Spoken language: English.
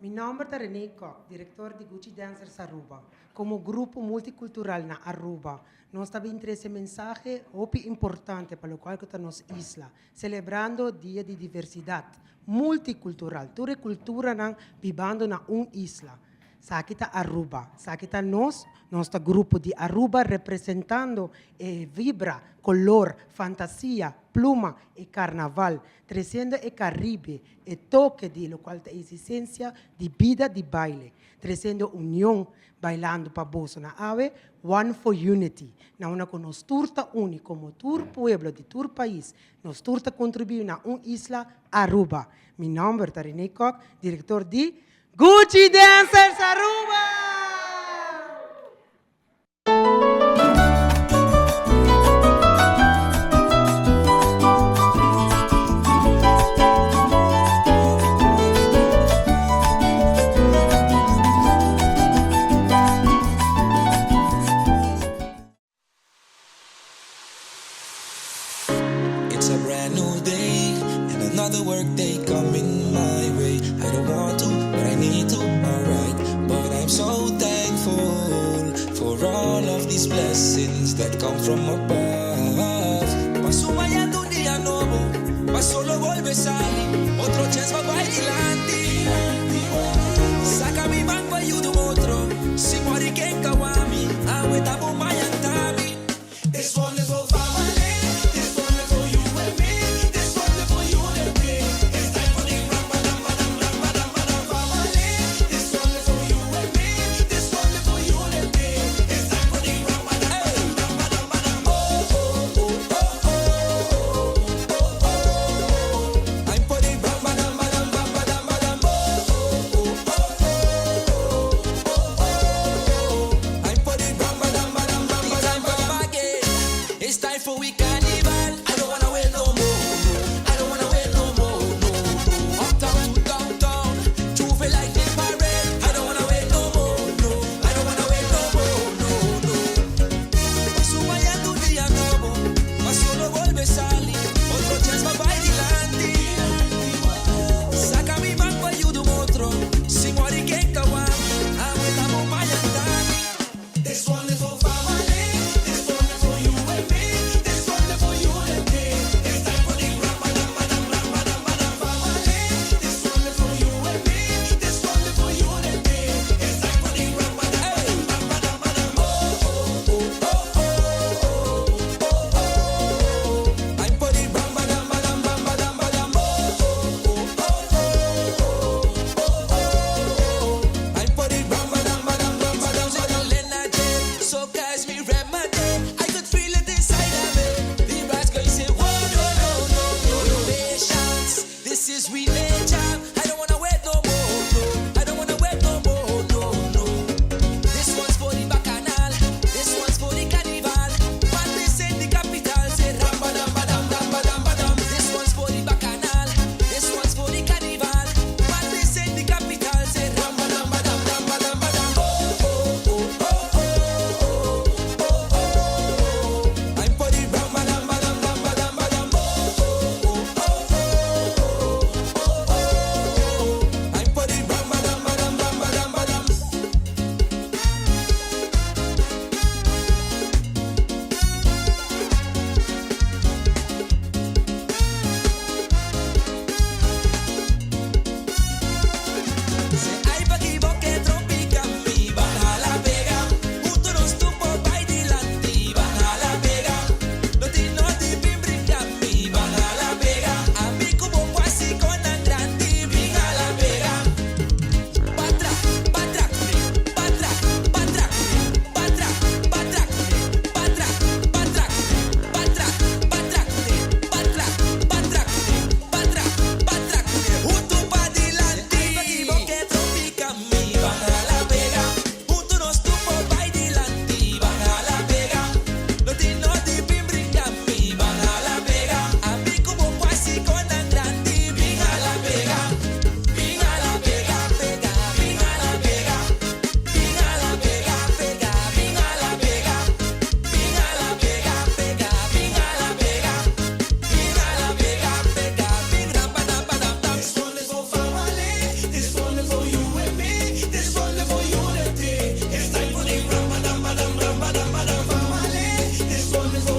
Mi nome é René Koch, diretor de Gucci Dancers Aruba. Como grupo multicultural na Aruba, nós também trazemos mensagem muito importante para o qual que está nossa isla, celebrando o Dia de Diversidade multicultural. Toda cultura não vivendo na isla. Sakita Aruba, sakita nosso grupo de Aruba representando vibra, color, fantasia, pluma e carnaval, trazendo o Caribe, e toque de lo qual é a essência de vida de baile, trazendo união, bailando para bolso na ave, One for Unity, na una con nos turta único, como tur pueblo de tur país, nos turta contribuir na isla Aruba. Mi nome é René Koch, diretor de Gucci Dancers Aruba! It's a brand new day and another work day coming my way. I don't want to, but I need to, alright. But I'm so thankful for all of these blessings that come from above. Pasumaya un día nuevo, pa solo volver salir, otro chance va adelante. Saca mi banco ayuda otro, si muere que en Kawami, agüe tabo mayantami. This one is for family. this one is